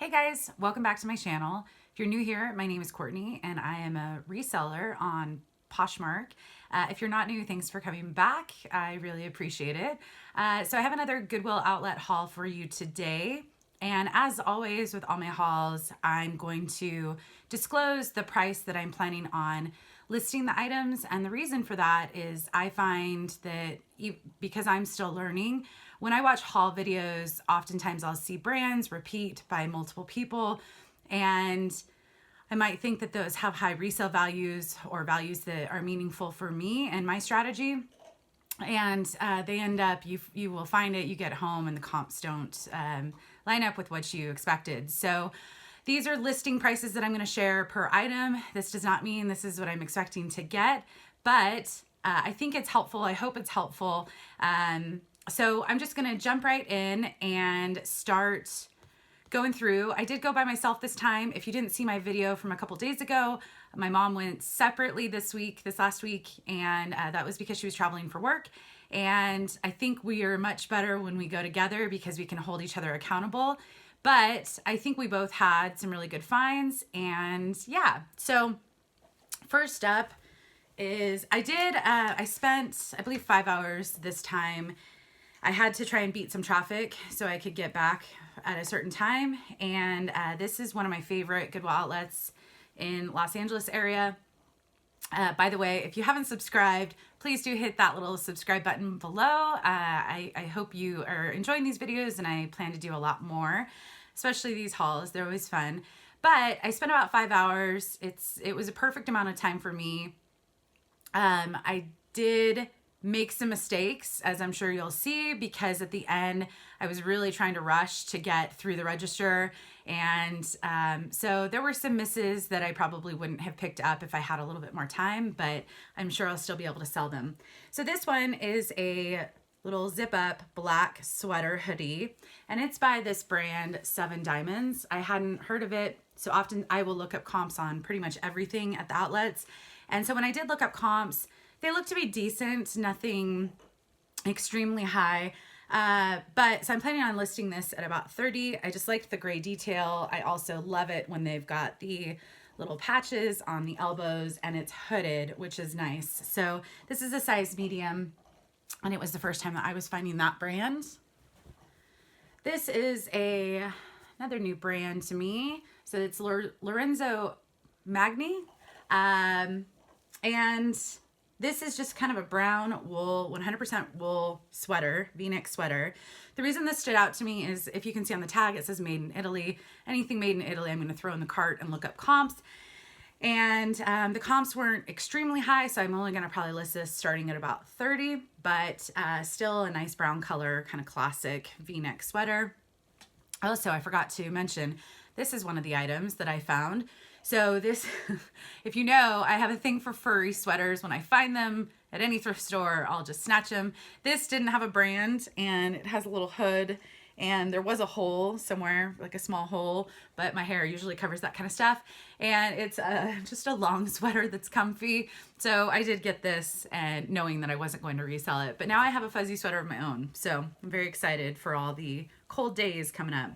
Hey guys, welcome back to my channel. If you're new here, my name is Courtney and I am a reseller on Poshmark. If you're not new, thanks for coming back. I really appreciate it. So I have another Goodwill Outlet haul for you today. And as always with all my hauls, I'm going to disclose the price that I'm planning on listing the items. And the reason for that is I find that because I'm still learning, when I watch haul videos, oftentimes I'll see brands repeat by multiple people, and I might think that those have high resale values or values that are meaningful for me and my strategy. And they end up, you will find it, you get home and the comps don't line up with what you expected. So these are listing prices that I'm going to share per item. This does not mean this is what I'm expecting to get, but I think it's helpful. I hope it's helpful. So I'm just going to jump right in and start going through. I did go by myself this time. If you didn't see my video from a couple days ago, my mom went separately this last week, and that was because she was traveling for work. And I think we are much better when we go together because we can hold each other accountable. But I think we both had some really good finds, and yeah. So first up is I spent, I believe, 5 hours this time. I had to try and beat some traffic so I could get back at a certain time. And this is one of my favorite Goodwill outlets in Los Angeles area. By the way, if you haven't subscribed, please do hit that little subscribe button below. I hope you are enjoying these videos, and I plan to do a lot more, especially these hauls. They're always fun. But I spent about 5 hours. It was a perfect amount of time for me. I did make some mistakes, as I'm sure you'll see, because at the end I was really trying to rush to get through the register, and so there were some misses that I probably wouldn't have picked up if I had a little bit more time, but I'm sure I'll still be able to sell them. So this one is a little zip up black sweater hoodie, and it's by this brand 7 Diamonds. I hadn't heard of it, so often I will look up comps on pretty much everything at the outlets, and so when I did look up comps, they look to be decent, nothing extremely high. But so I'm planning on listing this at about 30. I just liked the gray detail. I also love it when they've got the little patches on the elbows and it's hooded, which is nice. So this is a size medium, and it was the first time that I was finding that brand. This is another new brand to me. So it's Lorenzo Magni. And this is just kind of a brown wool, 100% wool sweater, V-neck sweater. The reason this stood out to me is, if you can see on the tag, it says made in Italy. Anything made in Italy, I'm going to throw in the cart and look up comps. And the comps weren't extremely high, so I'm only going to probably list this starting at about 30, but still a nice brown color, kind of classic V-neck sweater. Also, I forgot to mention, this is one of the items that I found. So this, if you know, I have a thing for furry sweaters. When I find them at any thrift store, I'll just snatch them. This didn't have a brand, and it has a little hood, and there was a hole somewhere, like a small hole, but my hair usually covers that kind of stuff. And it's just a long sweater that's comfy. So I did get this, and knowing that I wasn't going to resell it. But now I have a fuzzy sweater of my own. So I'm very excited for all the cold days coming up.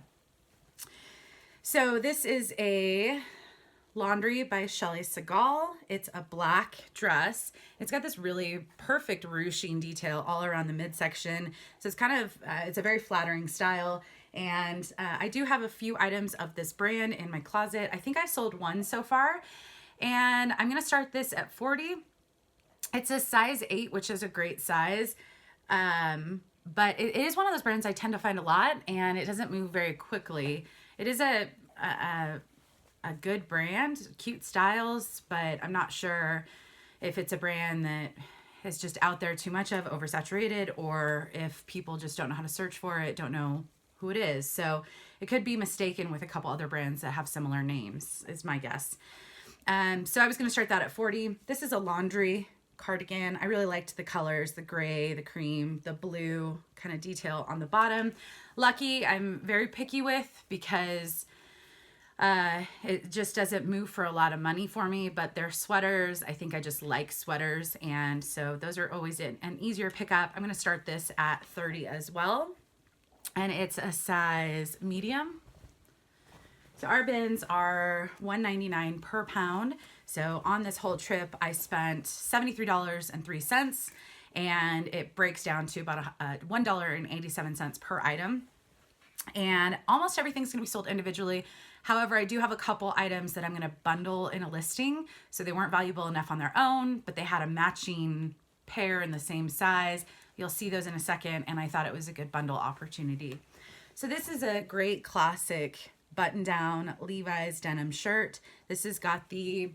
So this is a Laundry by Shelley Segal. It's a black dress. It's got this really perfect ruching detail all around the midsection. So it's kind of, it's a very flattering style. And I do have a few items of this brand in my closet. I think I've sold one so far. And I'm going to start this at 40. It's a size 8, which is a great size. But it is one of those brands I tend to find a lot, and it doesn't move very quickly. It is a good brand, cute styles, but I'm not sure if it's a brand that is just out there too much of, oversaturated, or if people just don't know how to search for it, don't know who it is. So it could be mistaken with a couple other brands that have similar names, is my guess. So I was going to start that at 40. This is a laundry cardigan. I really liked the colors, the gray, the cream, the blue kind of detail on the bottom. Lucky, I'm very picky with, because it just doesn't move for a lot of money for me, but they're sweaters. I think I just like sweaters, and so those are always an easier pickup. I'm going to start this at 30 as well, and it's a size medium. So our bins are $1.99 per pound. So on this whole trip, I spent $73.03, and it breaks down to about $1.87 per item. And almost everything's going to be sold individually. However, I do have a couple items that I'm going to bundle in a listing. So they weren't valuable enough on their own, but they had a matching pair in the same size. You'll see those in a second, and I thought it was a good bundle opportunity. So this is a great classic button-down Levi's denim shirt. This has got the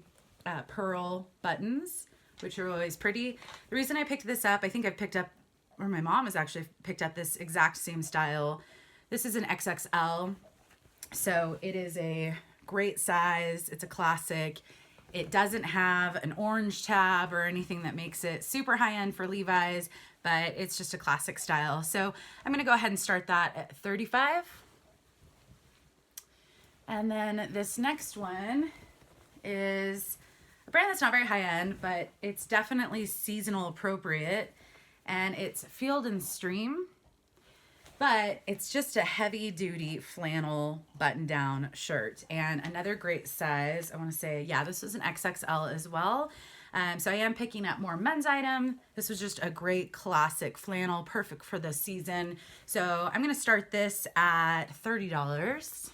pearl buttons, which are always pretty. The reason I picked this up, I think I picked up, or my mom has actually picked up this exact same style. This is an XXL, so it is a great size. It's a classic. It doesn't have an orange tab or anything that makes it super high-end for Levi's, but it's just a classic style. So I'm gonna go ahead and start that at $35. And then this next one is a brand that's not very high-end, but it's definitely seasonal appropriate, and it's Field and Stream. But it's just a heavy-duty flannel button-down shirt, and another great size. I want to say, yeah, this is an XXL as well. So I am picking up more men's item. This was just a great classic flannel, perfect for the season. So I'm going to start this at $30.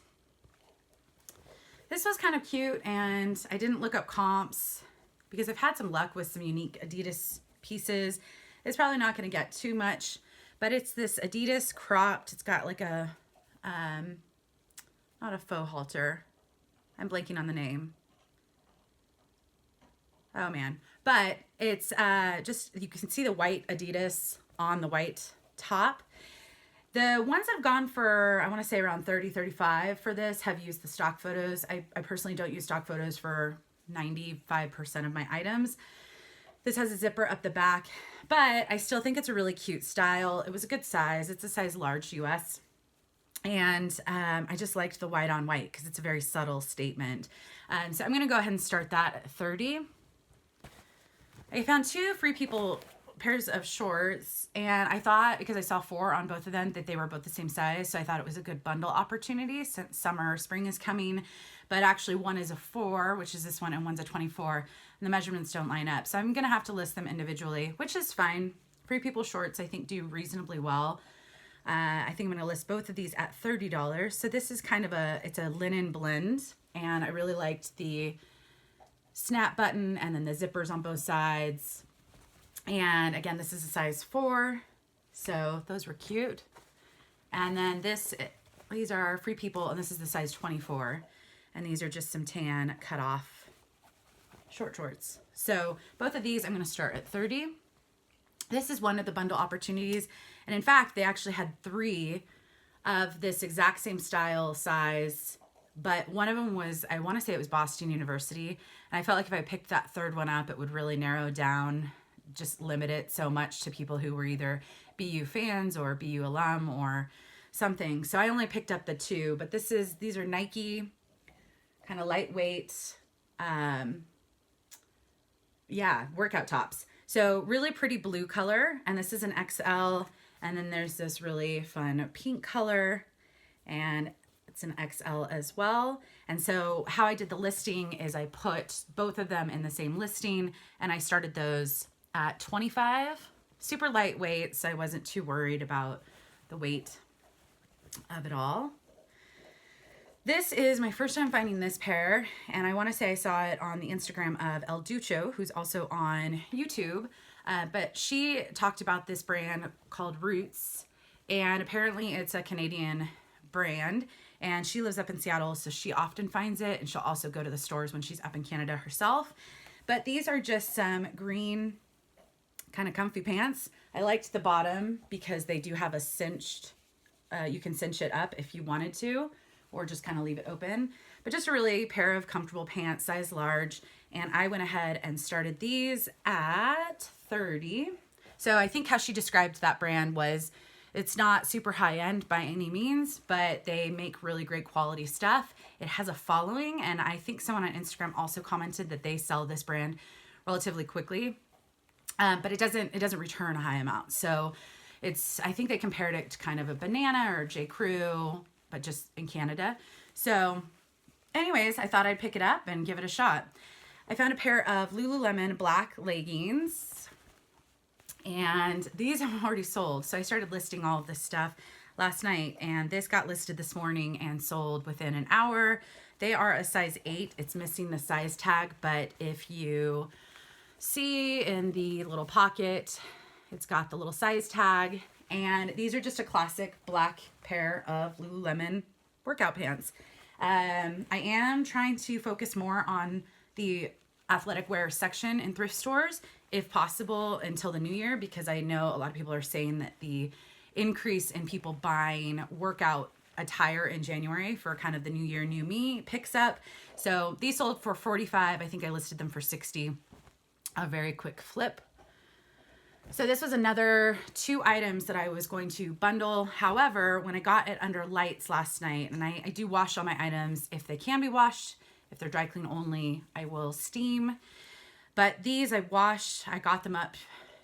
This was kind of cute, and I didn't look up comps because I've had some luck with some unique Adidas pieces. It's probably not going to get too much. But it's this Adidas cropped. It's got like a, not a faux halter. I'm blanking on the name. Oh man. But it's just, you can see the white Adidas on the white top. The ones I've gone for, I want to say around 30, 35 for this, have used the stock photos. I personally don't use stock photos for 95% of my items. This has a zipper up the back, but I still think it's a really cute style. It was a good size. It's a size large US. And I just liked the white on white because it's a very subtle statement. So I'm going to go ahead and start that at 30. I found two Free People pairs of shorts, and I thought, because I saw 4 on both of them, that they were both the same size. So I thought it was a good bundle opportunity since summer or spring is coming. But actually one is a 4, which is this one, and one's a 24. And the measurements don't line up. So I'm going to have to list them individually, which is fine. Free People shorts, I think, do reasonably well. I think I'm going to list both of these at $30. So this is kind of it's a linen blend. And I really liked the snap button and then the zippers on both sides. And again, this is a size 4. So those were cute. And then these are Free People, and this is the size 24. And these are just some tan cut off short shorts. So both of these I'm going to start at 30. This is one of the bundle opportunities. And in fact, they actually had 3 of this exact same style size, but one of them was, I want to say it was Boston University. And I felt like if I picked that third one up, it would really narrow down, just limit it so much to people who were either BU fans or BU alum or something. So I only picked up the 2, but these are Nike kind of lightweight, workout tops. So really pretty blue color, and this is an XL, and then there's this really fun pink color, and it's an XL as well. And so how I did the listing is I put both of them in the same listing, and I started those at 25. Super lightweight, so I wasn't too worried about the weight of it all. This is my first time finding this pair, and I want to say I saw it on the Instagram of El Ducho, who's also on YouTube, but she talked about this brand called Roots, and apparently it's a Canadian brand, and she lives up in Seattle, so she often finds it, and she'll also go to the stores when she's up in Canada herself. But these are just some green kind of comfy pants. I liked the bottom because they do have a cinched, you can cinch it up if you wanted to, or just kind of leave it open. But just a really pair of comfortable pants, size large. And I went ahead and started these at 30. So I think how she described that brand was, it's not super high end by any means, but they make really great quality stuff. It has a following, and I think someone on Instagram also commented that they sell this brand relatively quickly, but it doesn't return a high amount. So I think they compared it to kind of a Banana or J. Crew, but just in Canada. So anyways, I thought I'd pick it up and give it a shot. I found a pair of Lululemon black leggings, and these have already sold. So I started listing all of this stuff last night, and this got listed this morning and sold within an hour. They are a size 8. It's missing the size tag, but if you see in the little pocket, it's got the little size tag. And these are just a classic black pair of Lululemon workout pants. I am trying to focus more on the athletic wear section in thrift stores, if possible, until the new year, because I know a lot of people are saying that the increase in people buying workout attire in January for kind of the new year, new me picks up. So these sold for $45. I think I listed them for $60. A very quick flip. So this was another 2 items that I was going to bundle. However, when I got it under lights last night, and I do wash all my items if they can be washed. If they're dry clean only, I will steam. But these I washed. I got them up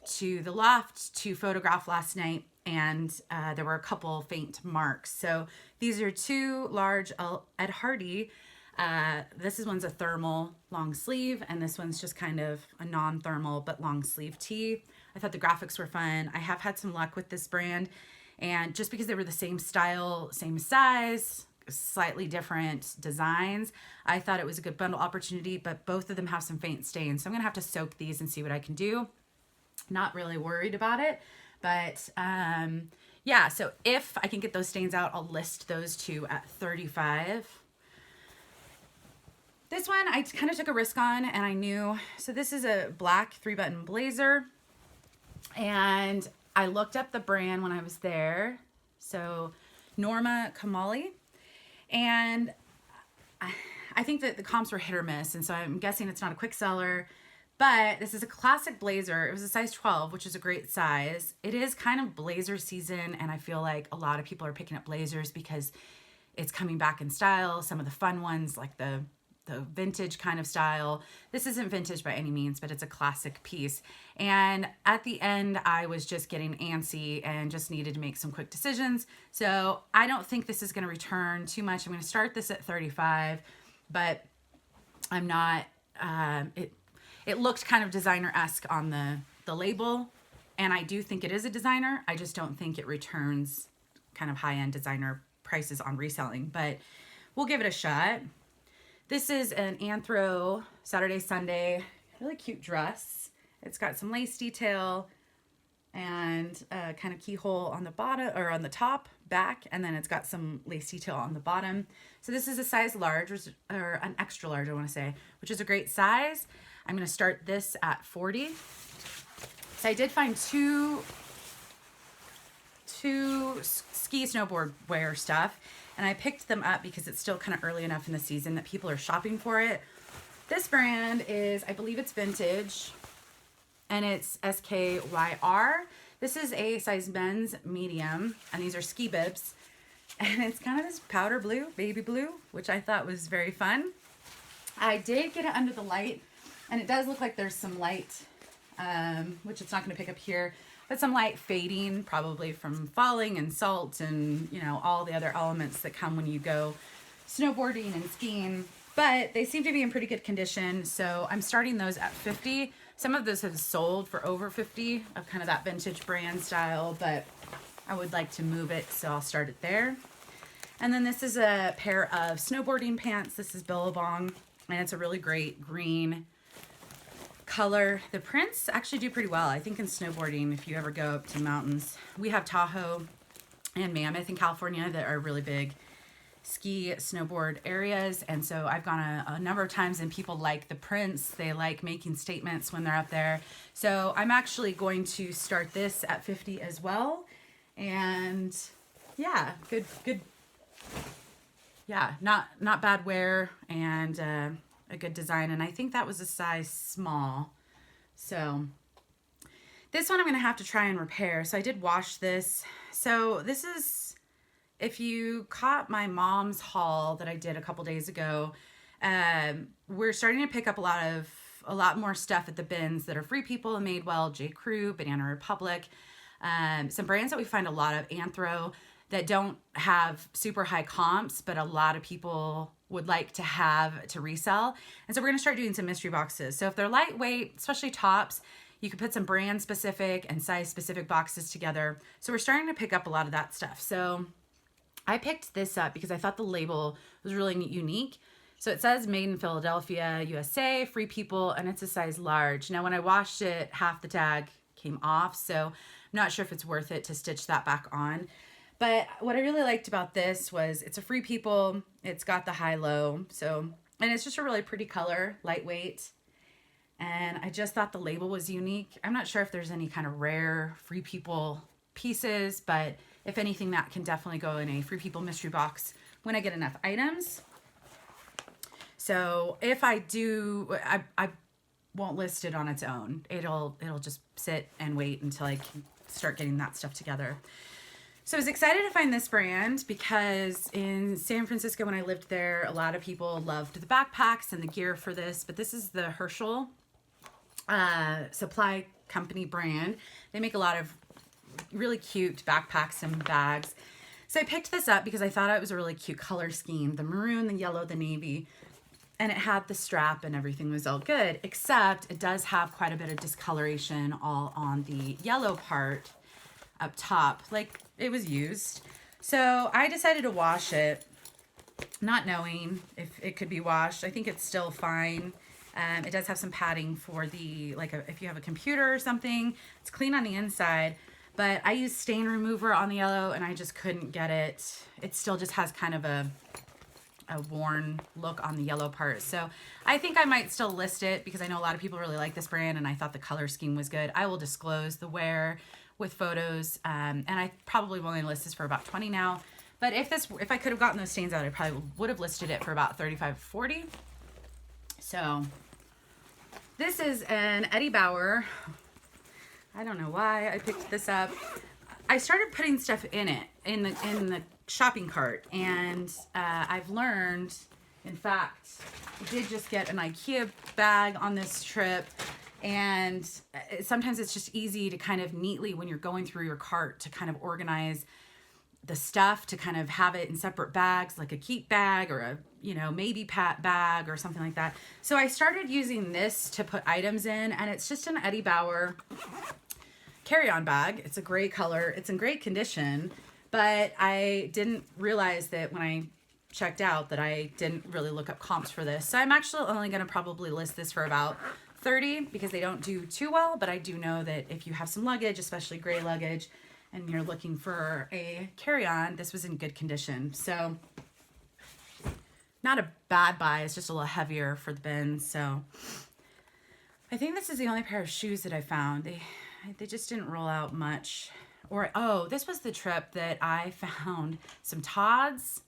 to the loft to photograph last night, and there were a couple faint marks. So these are 2 large Ed Hardy. One's a thermal long sleeve, and this one's just kind of a non-thermal but long sleeve tee. I thought the graphics were fun. I have had some luck with this brand, and just because they were the same style, same size, slightly different designs, I thought it was a good bundle opportunity, but both of them have some faint stains. So I'm gonna have to soak these and see what I can do. Not really worried about it, but yeah, so if I can get those stains out, I'll list those 2 at $35. This one I kind of took a risk on, and I knew, so this is a black 3-button blazer, and I looked up the brand when I was there. So Norma Kamali, and I think that the comps were hit or miss, and so I'm guessing it's not a quick seller, but this is a classic blazer. It was a size 12, which is a great size. It is kind of blazer season, and I feel like a lot of people are picking up blazers because it's coming back in style. Some of the fun ones, like the vintage kind of style. This isn't vintage by any means, but it's a classic piece. And at the end, I was just getting antsy and just needed to make some quick decisions. So I don't think this is going to return too much. I'm going to start this at $35, but I'm not, it looked kind of designer-esque on the label. And I do think it is a designer. I just don't think it returns kind of high-end designer prices on reselling, but we'll give it a shot. This is an Anthro Saturday Sunday, really cute dress. It's got some lace detail and a kind of keyhole on the bottom, or on the top, back, and then it's got some lace detail on the bottom. So this is a size large, or an extra large, I want to say, which is a great size. I'm going to start this at $40. So I did find two ski snowboard wear stuff, and I picked them up because it's still kind of early enough in the season that people are shopping for it. This brand is, I believe it's vintage, and it's SKYR. This is a size men's medium, and these are ski bibs, and it's kind of this powder blue, baby blue, which I thought was very fun. I did get it under the light, and it does look like there's some light, which it's not going to pick up here, but some light fading, probably from falling and salt and, you know, all the other elements that come when you go snowboarding and skiing. But they seem to be in pretty good condition, so I'm starting those at $50. Some of those have sold for over $50 of kind of that vintage brand style, but I would like to move it, so I'll start it there. And then this is a pair of snowboarding pants. This is Billabong, and it's a really great green color. The prints actually do pretty well, I think, in snowboarding. If you ever go up to mountains, we have Tahoe and Mammoth in California that are really big ski snowboard areas, and so I've gone a number of times, and people like the prints. They like making statements when they're up there. So I'm actually going to start this at $50 as well. And yeah, good, yeah, not bad wear, and a good design. And I think that was a size small. So this one I'm going to have to try and repair. So I did wash this. So this is, if you caught my mom's haul that I did a couple days ago, we're starting to pick up a lot more stuff at the bins that are Free People and Madewell, J. Crew, Banana Republic, some brands that we find a lot of, Anthro, that don't have super high comps, but a lot of people would like to have to resell. And so we're gonna start doing some mystery boxes. So if they're lightweight, especially tops, you could put some brand specific and size specific boxes together. So we're starting to pick up a lot of that stuff. So I picked this up because I thought the label was really unique. So it says made in Philadelphia, USA, Free People, and it's a size large. Now when I washed it, half the tag came off, so I'm not sure if it's worth it to stitch that back on. But what I really liked about this was it's a Free People, it's got the high-low, so, and it's just a really pretty color, lightweight. And I just thought the label was unique. I'm not sure if there's any kind of rare Free People pieces, but if anything, that can definitely go in a Free People mystery box when I get enough items. So if I do, I won't list it on its own. It'll just sit and wait until I can start getting that stuff together. So I was excited to find this brand because in San Francisco when I lived there, a lot of people loved the backpacks and the gear for this, but this is the Herschel supply company brand. They make a lot of really cute backpacks and bags. So I picked this up because I thought it was a really cute color scheme, the maroon, the yellow, the navy. And it had the strap and everything was all good, except it does have quite a bit of discoloration all on the yellow part up top, like it was used. So I decided to wash it, not knowing if it could be washed. I think it's still fine. It does have some padding for the, if you have a computer or something, it's clean on the inside, but I used stain remover on the yellow and I just couldn't get it. It still just has kind of a worn look on the yellow part. So I think I might still list it because I know a lot of people really like this brand and I thought the color scheme was good. I will disclose the wear with photos, and I probably will only list this for about 20 now. But if I could have gotten those stains out, I probably would have listed it for about 35, 40. So this is an Eddie Bauer. I don't know why I picked this up. I started putting stuff in it, in the shopping cart, and I've learned, in fact, I did just get an IKEA bag on this trip, and sometimes it's just easy to kind of neatly, when you're going through your cart, to kind of organize the stuff, to kind of have it in separate bags, like a keep bag or a, maybe pat bag or something like that. So I started using this to put items in, and it's just an Eddie Bauer carry-on bag. It's a gray color. It's in great condition, but I didn't realize that when I checked out that I didn't really look up comps for this. So I'm actually only going to probably list this for about 30 because they don't do too well, but I do know that if you have some luggage, especially gray luggage, and you're looking for a carry-on, this was in good condition. So not a bad buy. It's just a little heavier for the bins. So I think this is the only pair of shoes that I found. They just didn't roll out much. Or, oh, this was the trip that I found some Tod's,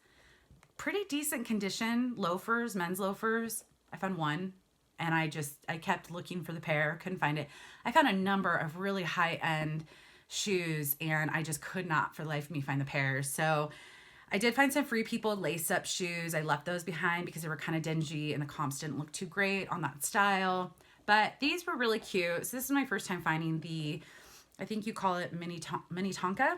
pretty decent condition, loafers, men's loafers. I found one, and I kept looking for the pair, couldn't find it. I found a number of really high-end shoes, and I just could not for the life of me find the pairs. So I did find some Free People lace-up shoes. I left those behind because they were kind of dingy, and the comps didn't look too great on that style. But these were really cute. So this is my first time finding the, I think you call it mini Tonka.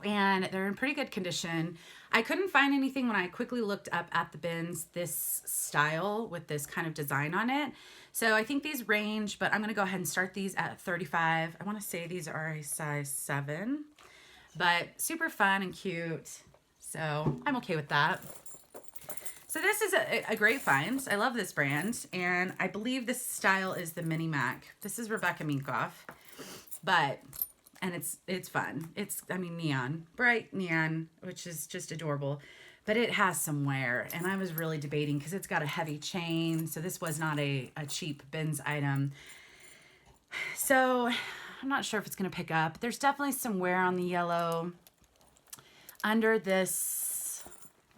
And they're in pretty good condition. I couldn't find anything when I quickly looked up at the bins, this style with this kind of design on it. So I think these range, but I'm going to go ahead and start these at 35. I want to say these are a size 7, but super fun and cute. So I'm okay with that. So this is a great find. I love this brand, and I believe this style is the Mini Mac. This is Rebecca Minkoff, and it's fun. It's, neon, bright neon, which is just adorable, but it has some wear, and I was really debating because it's got a heavy chain, so this was not a cheap bins item. So I'm not sure if it's going to pick up. There's definitely some wear on the yellow. Under this,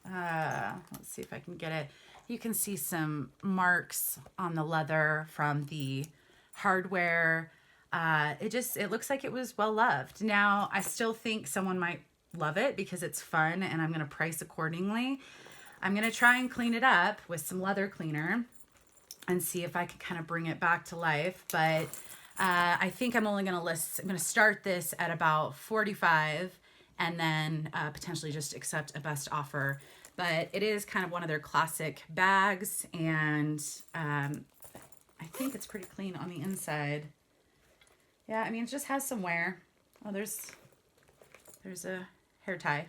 let's see if I can get it. You can see some marks on the leather from the hardware. It looks like it was well loved. Now, I still think someone might love it because it's fun, and I'm going to price accordingly. I'm going to try and clean it up with some leather cleaner and see if I can kind of bring it back to life. But I think I'm going to start this at about 45 and then potentially just accept a best offer but it is kind of one of their classic bags, and I think it's pretty clean on the inside. Yeah, I mean, it just has some wear. Oh, there's a hair tie,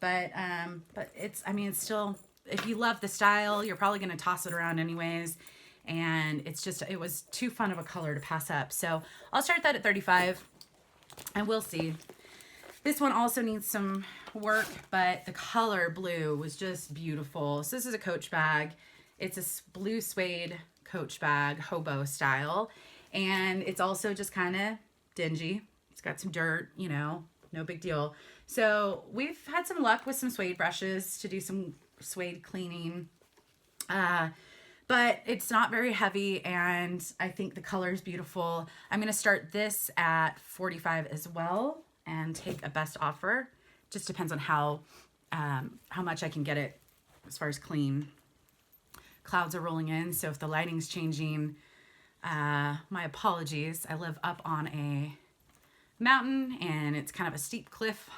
but it's, I mean, it's still, if you love the style, you're probably going to toss it around anyways. And it's just, it was too fun of a color to pass up. So I'll start that at 35 and we'll see. This one also needs some work, but the color blue was just beautiful. So this is a Coach bag. It's a blue suede Coach bag, hobo style. And it's also just kind of dingy. It's got some dirt, you know, no big deal. So we've had some luck with some suede brushes to do some suede cleaning. But it's not very heavy, and I think the color is beautiful. I'm going to start this at 45 as well and take a best offer. Just depends on how much I can get it as far as clean. Clouds are rolling in, so if the lighting's changing, my apologies. I live up on a mountain, and it's kind of a steep cliff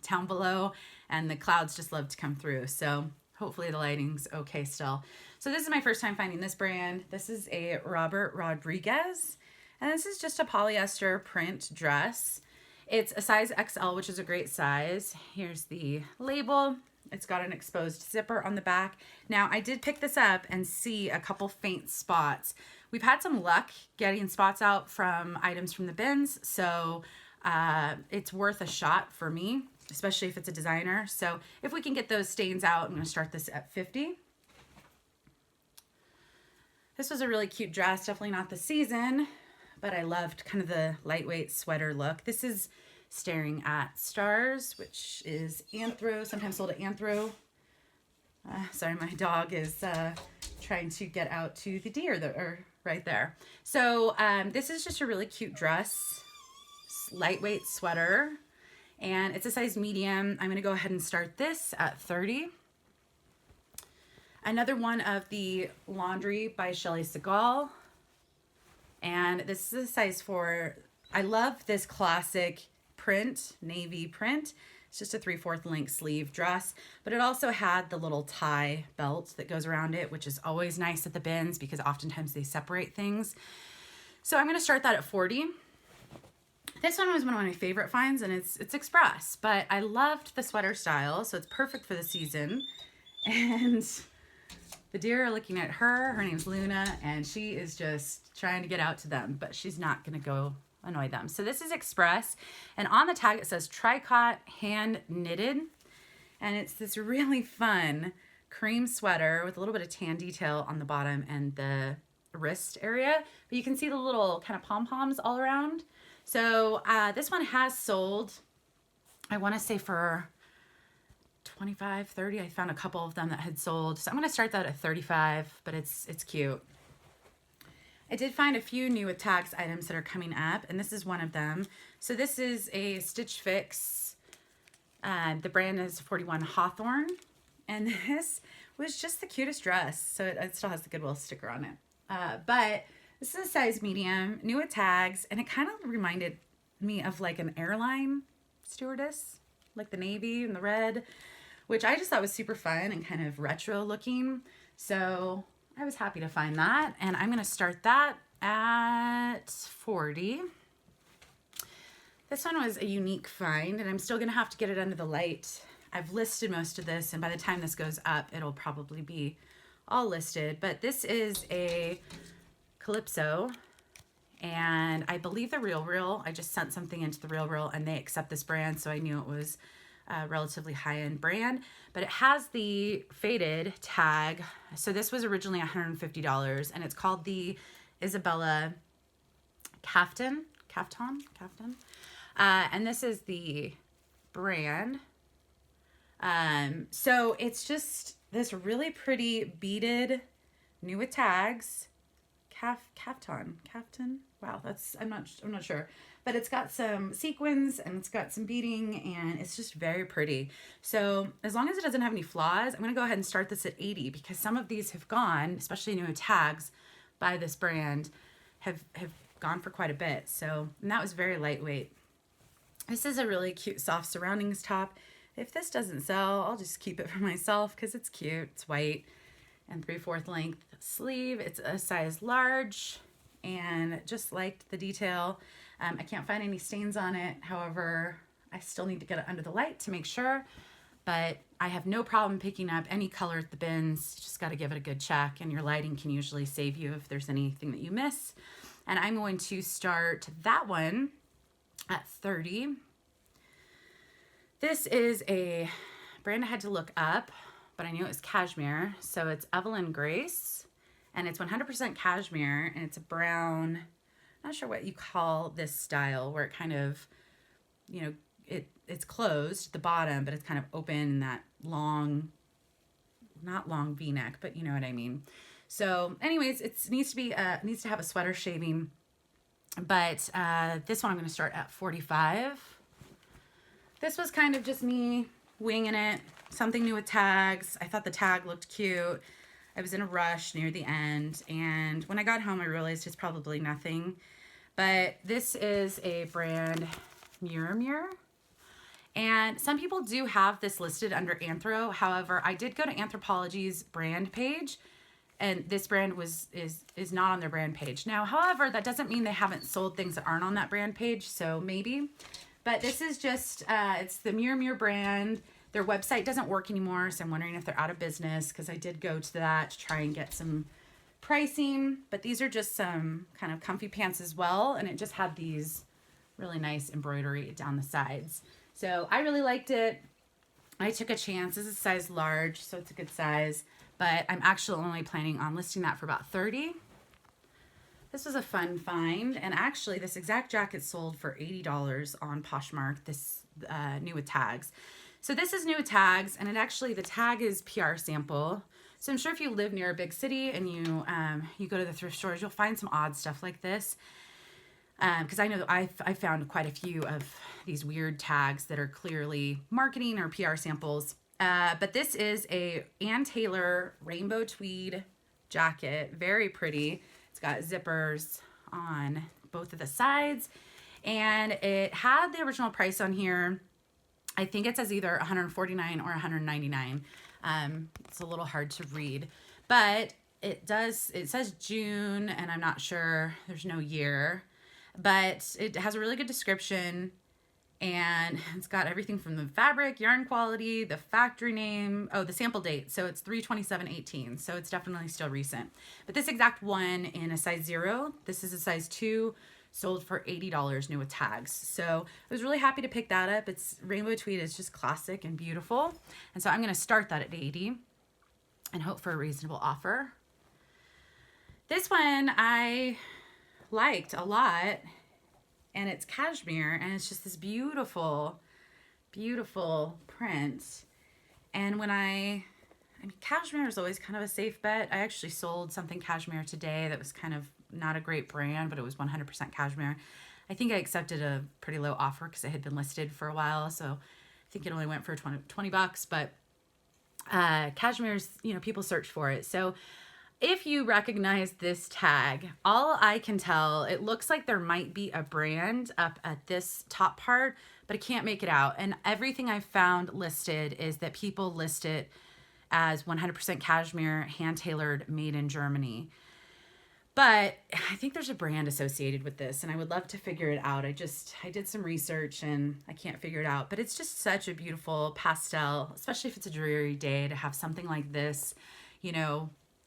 down below, and the clouds just love to come through. So hopefully the lighting's okay still. So this is my first time finding this brand. This is a Robert Rodriguez, and this is just a polyester print dress. It's a size XL, which is a great size. Here's the label. It's got an exposed zipper on the back. Now, I did pick this up and see a couple faint spots. We've had some luck getting spots out from items from the bins, so it's worth a shot for me, especially if it's a designer. So if we can get those stains out, I'm going to start this at 50. This was a really cute dress, definitely not the season, but I loved kind of the lightweight sweater look. This is Staring at Stars, which is Anthro, sometimes sold at Anthro. Sorry, my dog is trying to get out to the deer that are right there. So this is just a really cute dress, lightweight sweater, and it's a size medium. I'm gonna go ahead and start this at 30. Another one of the Laundry by Shelley Segal. And this is a size 4. I love this classic print, navy print. It's just a 3/4 length sleeve dress, but it also had the little tie belt that goes around it, which is always nice at the bins because oftentimes they separate things. So I'm gonna start that at 40. This one was one of my favorite finds, and it's express, but I loved the sweater style, so it's perfect for the season. And the deer are looking at her. Her name's Luna, and she is just trying to get out to them, but she's not going to go annoy them. So this is express, and on the tag it says tricot hand knitted, and it's this really fun cream sweater with a little bit of tan detail on the bottom and the wrist area, but you can see the little kind of pom-poms all around. So this one has sold, I want to say for 25, 30. I found a couple of them that had sold. So I'm going to start that at 35, but it's cute. I did find a few new with tags items that are coming up, and this is one of them. So this is a Stitch Fix. The brand is 41 Hawthorne, and this was just the cutest dress. So it still has the Goodwill sticker on it. But this is a size medium, new with tags, and it kind of reminded me of like an airline stewardess, like the navy and the red, which I just thought was super fun and kind of retro looking. So I was happy to find that, and I'm going to start that at 40. This one was a unique find, and I'm still going to have to get it under the light. I've listed most of this, and by the time this goes up, it'll probably be all listed. But this is a Calypso, and I believe the Real. I just sent something into the Real, and they accept this brand, so I knew it was a relatively high-end brand, but it has the faded tag. So this was originally $150, and it's called the Isabella Caftan. And this is the brand. So it's just this really pretty beaded, new with tags, caftan. Wow, I'm not sure. But it's got some sequins and it's got some beading, and it's just very pretty. So as long as it doesn't have any flaws, I'm going to go ahead and start this at 80 because some of these have gone, especially new tags by this brand, have gone for quite a bit. So, and that was very lightweight. This is a really cute soft surroundings top. if this doesn't sell, I'll just keep it for myself because it's cute. It's white and 3/4 length sleeve. It's a size large and just liked the detail. I can't find any stains on it. However, I still need to get it under the light to make sure, but I have no problem picking up any color at the bins. You just got to give it a good check, and your lighting can usually save you if there's anything that you miss. And I'm going to start that one at 30. This is a brand I had to look up, but I knew it was cashmere. So it's Evelyn Grace, and it's 100% cashmere, and it's a brown, not sure what you call this style, where it kind of, you know, it's closed at the bottom, but it's kind of open in that long, not long V-neck, but you know what I mean. So anyways, it needs to have a sweater shaving, but this one I'm going to start at 45. This was kind of just me winging it, something new with tags. I thought the tag looked cute. I was in a rush near the end, and when I got home, I realized it's probably nothing. But this is a brand, Mirror. And some people do have this listed under Anthro. However, I did go to Anthropologie's brand page, and this brand is not on their brand page. Now, however, that doesn't mean they haven't sold things that aren't on that brand page, so maybe. But this is just, it's the Mirror brand. Their website doesn't work anymore, so I'm wondering if they're out of business, because I did go to that to try and get some pricing. But these are just some kind of comfy pants as well, and it just had these really nice embroidery down the sides. So I really liked it. I took a chance. This is a size large, so it's a good size, but I'm actually only planning on listing that for about 30. This was a fun find, and actually this exact jacket sold for $80 on Poshmark, this new with tags. So this is new with tags, and the tag is PR sample. So I'm sure if you live near a big city and you go to the thrift stores, you'll find some odd stuff like this. Because I know I found quite a few of these weird tags that are clearly marketing or PR samples. But this is a Ann Taylor rainbow tweed jacket. Very pretty. It's got zippers on both of the sides. And it had the original price on here. I think it says either $149 or $199. It's a little hard to read. But it says June, and I'm not sure. There's no year. But it has a really good description, and it's got everything from the fabric, yarn quality, the factory name, the sample date. So it's 3/27/18, so it's definitely still recent. But this exact one in a size 0, this is a size 2, sold for $80 new with tags. So I was really happy to pick that up. It's rainbow tweed is just classic and beautiful. And so I'm going to start that at 80 and hope for a reasonable offer. This one I liked a lot, and it's cashmere, and it's just this beautiful print. And cashmere is always kind of a safe bet. I actually sold something cashmere today that was kind of not a great brand, but it was 100% cashmere. I think I accepted a pretty low offer because it had been listed for a while, so I think it only went for 20 bucks. But cashmere's, people search for it. So if you recognize this tag, all I can tell, it looks like there might be a brand up at this top part, but I can't make it out. And everything I've found listed is that people list it as 100% cashmere, hand-tailored, made in Germany. But I think there's a brand associated with this, and I would love to figure it out. I did some research, and I can't figure it out. But it's just such a beautiful pastel, especially if it's a dreary day, to have something like this,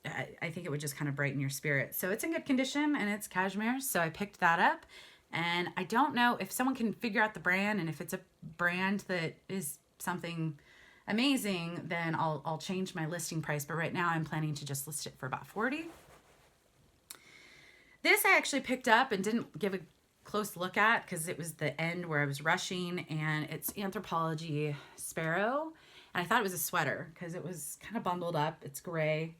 I think it would just kind of brighten your spirit. So it's in good condition, and it's cashmere, so I picked that up. And I don't know if someone can figure out the brand, and if it's a brand that is something amazing, then I'll change my listing price. But right now I'm planning to just list it for about 40. This I actually picked up and didn't give a close look at because it was the end where I was rushing, and it's Anthropologie Sparrow. And I thought it was a sweater because it was kind of bundled up. It's gray.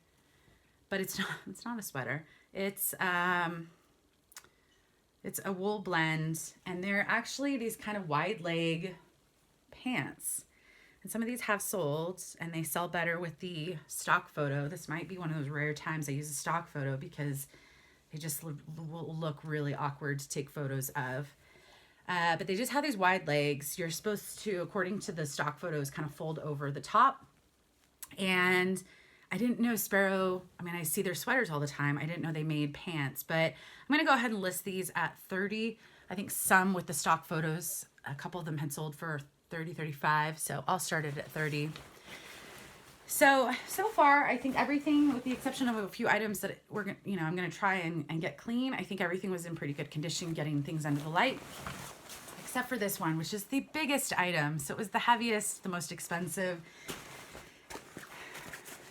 But it's not a sweater. It's a wool blend, and they're actually these kind of wide leg pants. And some of these have sold, and they sell better with the stock photo. This might be one of those rare times I use a stock photo because they just will look really awkward to take photos of. But they just have these wide legs. You're supposed to, according to the stock photos, kind of fold over the top. And I didn't know Sparrow, I mean, I see their sweaters all the time. I didn't know they made pants, but I'm going to go ahead and list these at 30. I think some with the stock photos, a couple of them had sold for 30, 35. So I'll start it at 30. So far, I think everything, with the exception of a few items that I'm going to try and get clean. I think everything was in pretty good condition, getting things under the light, except for this one, which is the biggest item. So it was the heaviest, the most expensive.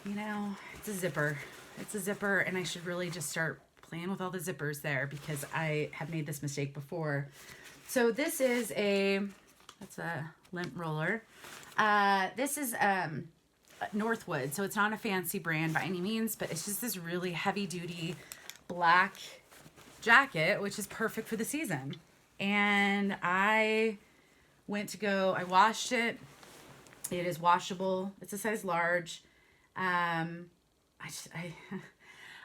You know, it's a zipper. It's a zipper, and I should really just start playing with all the zippers there, because I have made this mistake before. So this is that's a lint roller. This is Northwood, so it's not a fancy brand by any means, but it's just this really heavy duty black jacket, which is perfect for the season. And I washed it. It is washable. It's a size large. I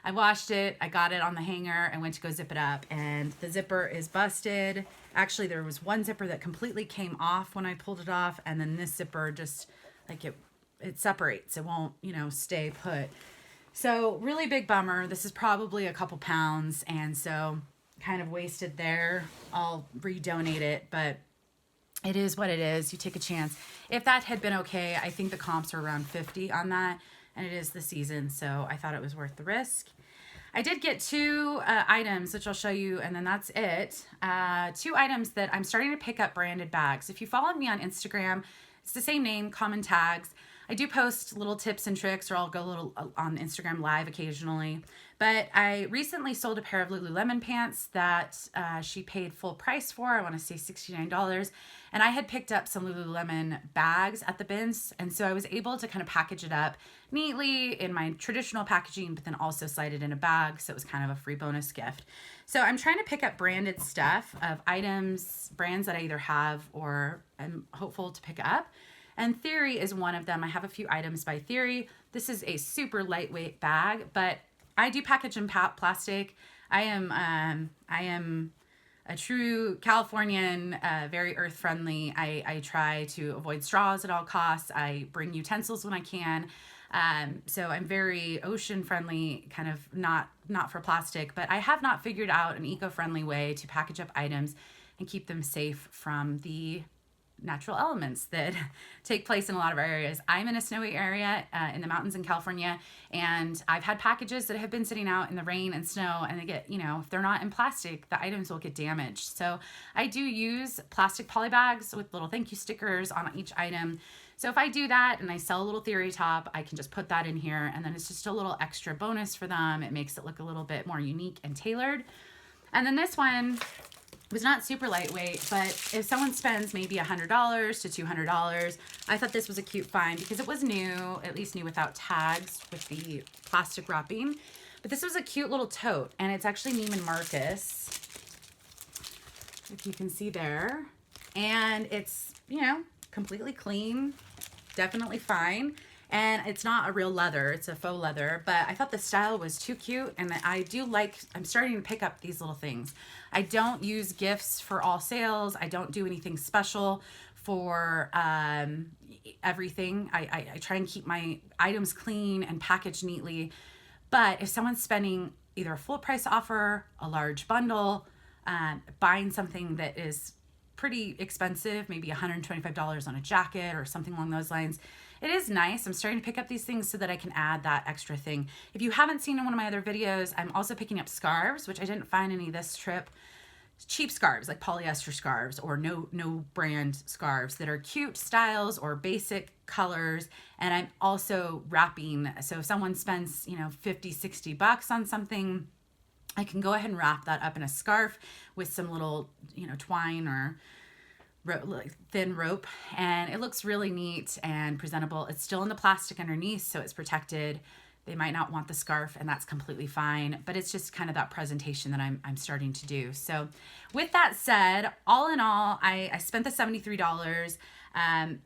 washed it. I got it on the hanger. I went to go zip it up, and the zipper is busted. Actually, there was one zipper that completely came off when I pulled it off, and then this zipper just like it separates. It won't, stay put. So really big bummer. This is probably a couple pounds, and so kind of wasted there. I'll redonate it, but it is what it is. You take a chance. If that had been okay, I think the comps are around 50 on that, and it is the season, so I thought it was worth the risk. I did get two items, which I'll show you, and then that's it. Two items that I'm starting to pick up branded bags. If you follow me on Instagram, it's the same name, COMMONTAGS. I do post little tips and tricks, or I'll go a little on Instagram live occasionally. But I recently sold a pair of Lululemon pants that she paid full price for. I want to say $69. And I had picked up some Lululemon bags at the bins. And so I was able to kind of package it up neatly in my traditional packaging, but then also slide it in a bag. So it was kind of a free bonus gift. So I'm trying to pick up branded stuff of items, brands that I either have or I'm hopeful to pick up. And Theory is one of them. I have a few items by Theory. This is a super lightweight bag, but I do package in plastic. I am a true Californian, very earth friendly. I try to avoid straws at all costs. I bring utensils when I can. So I'm very ocean friendly, kind of not for plastic, but I have not figured out an eco-friendly way to package up items and keep them safe from the natural elements that take place in a lot of our areas. I'm in a snowy area in the mountains in California, and I've had packages that have been sitting out in the rain and snow, and they get, if they're not in plastic, the items will get damaged. So I do use plastic poly bags with little thank you stickers on each item. So if I do that and I sell a little Theory top, I can just put that in here, and then it's just a little extra bonus for them. It makes it look a little bit more unique and tailored. And then this one was not super lightweight, but if someone spends maybe $100 to $200, I thought this was a cute find because it was new, at least new without tags with the plastic wrapping. But this was a cute little tote, and it's actually Neiman Marcus, if you can see there. And it's, completely clean, definitely fine. And it's not a real leather, it's a faux leather, but I thought the style was too cute, and I'm starting to pick up these little things. I don't use gifts for all sales. I don't do anything special for everything. I try and keep my items clean and packaged neatly. But if someone's spending either a full price offer, a large bundle, buying something that is pretty expensive, maybe $125 on a jacket or something along those lines, it is nice. I'm starting to pick up these things so that I can add that extra thing. If you haven't seen in one of my other videos, I'm also picking up scarves, which I didn't find any this trip. Cheap scarves, like polyester scarves or no brand scarves that are cute styles or basic colors. And I'm also wrapping. So if someone spends, $50, $60 on something, I can go ahead and wrap that up in a scarf with some little, twine or thin rope, and it looks really neat and presentable. It's still in the plastic underneath, so it's protected. They might not want the scarf, and that's completely fine, but it's just kind of that presentation that I'm starting to do. So with that said, all in all, I spent the $73.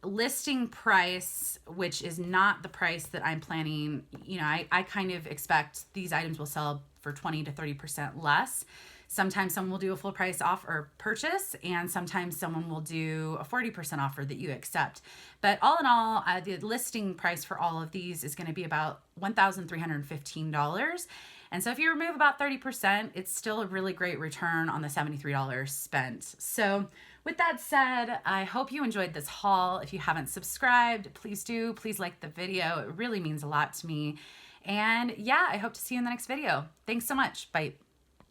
Listing price, which is not the price that I'm planning, I kind of expect these items will sell for 20 to 30% less. Sometimes someone will do a full price off or purchase, and sometimes someone will do a 40% offer that you accept. But all in all, the listing price for all of these is going to be about $1,315. And so if you remove about 30%, it's still a really great return on the $73 spent. So with that said, I hope you enjoyed this haul. If you haven't subscribed, please do. Please like the video. It really means a lot to me. And yeah, I hope to see you in the next video. Thanks so much. Bye.